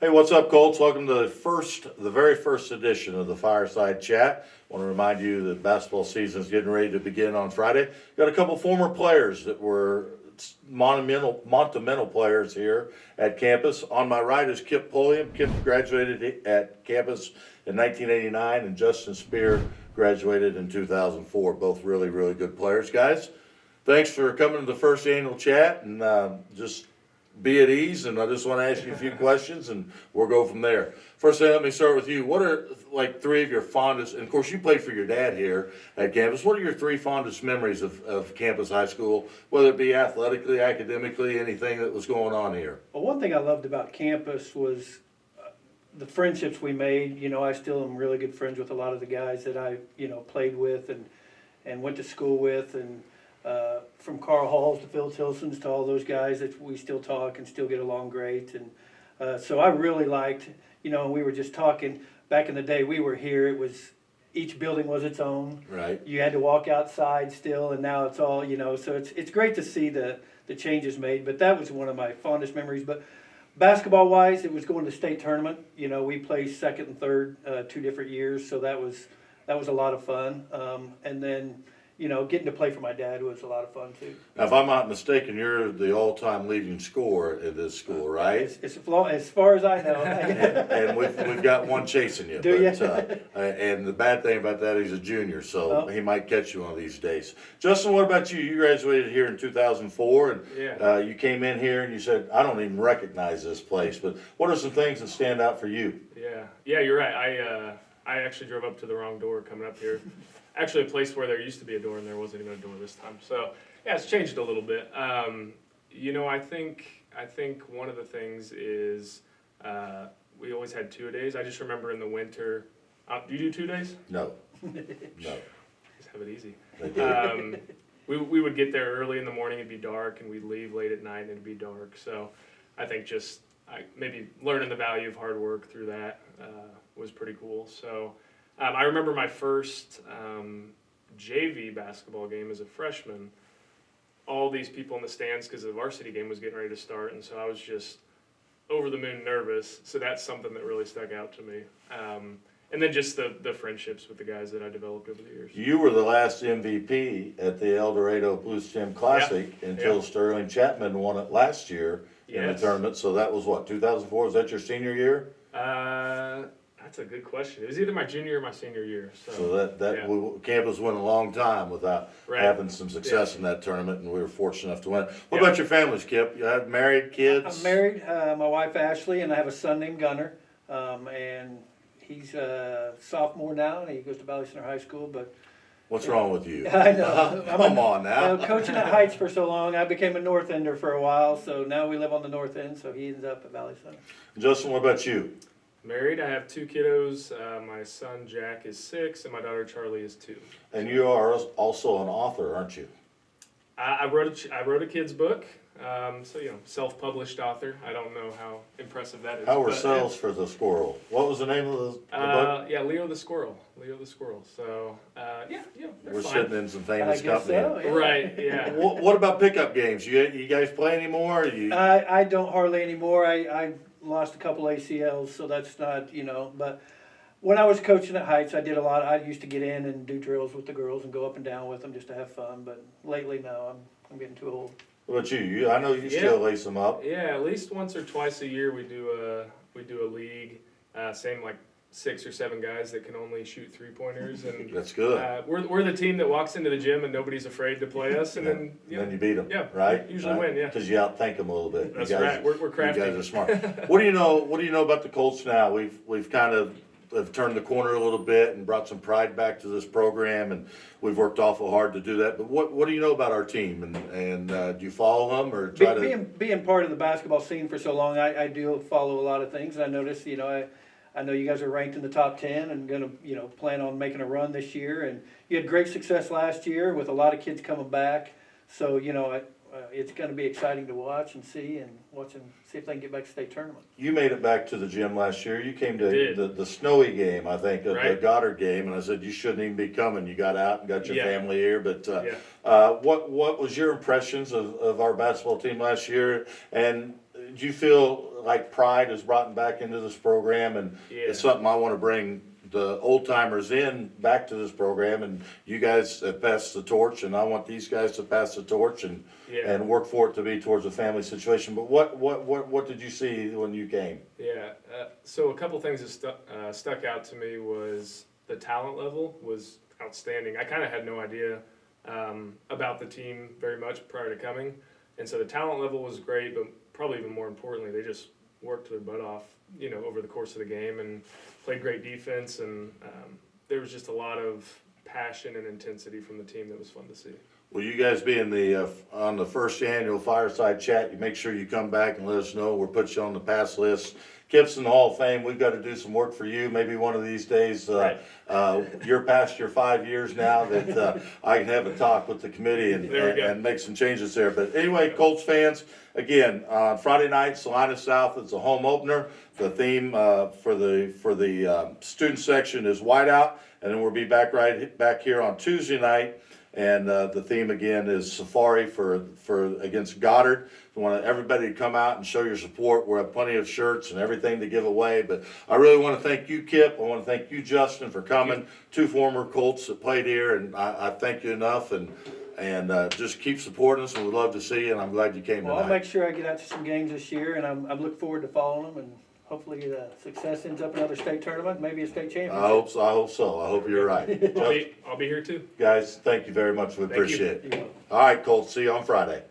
Hey, what's up, Colts? Welcome to the very first edition of the Fireside Chat. I want to remind you that basketball season is getting ready to begin on Friday. Got a couple former players that were monumental players here at campus. On my right is Kip Tulliam. Kip graduated at campus in 1989, and Justin Speer graduated in 2004. Both really, really good players, guys. Thanks for coming to the first annual chat, and just be at ease, and I just want to ask you a few questions, and we'll go from there. First thing, let me start with you. What are, like, three of your fondest, and of course you played for your dad here at campus, what are your three fondest memories of campus high school, whether it be athletically, academically, anything that was going on here? Well, one thing I loved about campus was the friendships we made. You know, I still am really good friends with a lot of the guys that I, played with and went to school with, and from Carl Halls to Phil Tilsons to all those guys that we still talk and still get along great. And so I really liked, we were just talking, back in the day we were here, it was, each building was its own. Right. You had to walk outside still, and now it's all, so it's great to see the changes made. But that was one of my fondest memories. But basketball-wise, it was going to state tournament. We played second and third 2 different years, so that was a lot of fun. And then, getting to play for my dad was a lot of fun too. Now, if I'm not mistaken, you're the all-time leading scorer at this school, right? As far as I know. And we've got one chasing you. Do you? And the bad thing about that, he's a junior, so he might catch you one of these days. Justin, what about you? You graduated here in 2004, and you came in here and you said, I don't even recognize this place, but what are some things that stand out for you? Yeah, you're right. I actually drove up to the wrong door coming up here. Actually, a place where there used to be a door and there wasn't even a door this time. So yeah, it's changed a little bit. I think one of the things is we always had 2-a-days. I just remember in the winter. Do you do 2 days? No. Just have it easy. They do. We would get there early in the morning. It'd be dark, and we'd leave late at night, and it'd be dark. So I think just maybe learning the value of hard work through that was pretty cool. So. I remember my first JV basketball game as a freshman. All these people in the stands because the varsity game was getting ready to start, and so I was just over the moon nervous. So that's something that really stuck out to me. And then just the friendships with the guys that I developed over the years. You were the last MVP at the El Dorado Blues Gym Classic until Sterling Chapman won it last year in the tournament. So that was what, 2004? Was that your senior year? That's a good question. It was either my junior or my senior year. So campus went a long time without having some success in that tournament, and we were fortunate enough to win it. What about your families, Kip? You have married, kids? I'm married. My wife Ashley, and I have a son named Gunnar. And he's a sophomore now, and he goes to Valley Center High School. But what's wrong with you? I know. Come on now. Coaching at Heights for so long, I became a North Ender for a while. So now we live on the North End. So he ends up at Valley Center. Justin, what about you? Married. I have 2 kiddos. My son Jack is 6, and my daughter Charlie is 2. And you are also an author, aren't you? I wrote a kid's book. So self-published author. I don't know how impressive that is. How were sales for the squirrel? What was the name of the book? Yeah, Leo the Squirrel. So we're sitting in some famous company. So, yeah. Right. Yeah. What about pickup games? You guys play anymore? I don't hardly anymore. I lost a couple ACLs, so that's not, but when I was coaching at Heights, I did a lot. I used to get in and do drills with the girls and go up and down with them just to have fun, but lately, no, I'm getting too old. What about you? I know you still lace them up. Yeah, at least once or twice a year we do a league, same like 6 or 7 guys that can only shoot 3-pointers, and that's good. We're the team that walks into the gym and nobody's afraid to play us, and then you beat them. Yeah, right. Usually win. Yeah, because you outthink them a little bit. That's right. We're crafty. You guys are smart. What do you know about the Colts now? We've kind of have turned the corner a little bit and brought some pride back to this program, and we've worked awful hard to do that. But what do you know about our team, and do you follow them or try to being part of the basketball scene for so long? I do follow a lot of things, and I notice I know you guys are ranked in the top 10 and going to, plan on making a run this year. And you had great success last year with a lot of kids coming back. So, it's going to be exciting to watch and see see if they can get back to state tournament. You made it back to the gym last year. You came to the snowy game, I think, the Goddard game, and I said you shouldn't even be coming. You got out and got your family here. But what was your impressions of our basketball team last year? And do you feel like pride is brought back into this program, and Yeah. it's something I want to bring the old timers in back to this program, and you guys have passed the torch, and I want these guys to pass the torch and Yeah. and work for it to be towards a family situation. But what did you see when you came? Yeah. So a couple things that stuck out to me was the talent level was outstanding. I kind of had no idea about the team very much prior to coming, and so the talent level was great. But probably even more importantly, they just worked their butt off, over the course of the game and played great defense. And there was just a lot of passion and intensity from the team that was fun to see. Well, you guys being on the first annual Fireside Chat, you make sure you come back and let us know. We'll put you on the pass list. Kips in the Hall of Fame, we've got to do some work for you. Maybe one of these days, Right. You're past your 5 years now, that I can have a talk with the committee There we go. and make some changes there. But anyway, Colts fans, again, Friday night, Salina South, it's a home opener. The theme for the student section is whiteout, and then we'll be back here on Tuesday night. And the theme again is Safari for against Goddard. We want everybody to come out and show your support. We have plenty of shirts and everything to give away. But I really want to thank you, Kip. I want to thank you, Justin, for coming. 2 former Colts that played here, and I thank you enough. And just keep supporting us, and we'd love to see you. And I'm glad you came Well, I'll tonight. make sure I get out to some games this year, and I'm looking forward to following them, and hopefully success ends up another state tournament, maybe a state championship. I hope so. I hope you're right. I'll be here too. Guys, thank you very much. We Thank you. appreciate it. You know. All right, Colts. See you on Friday.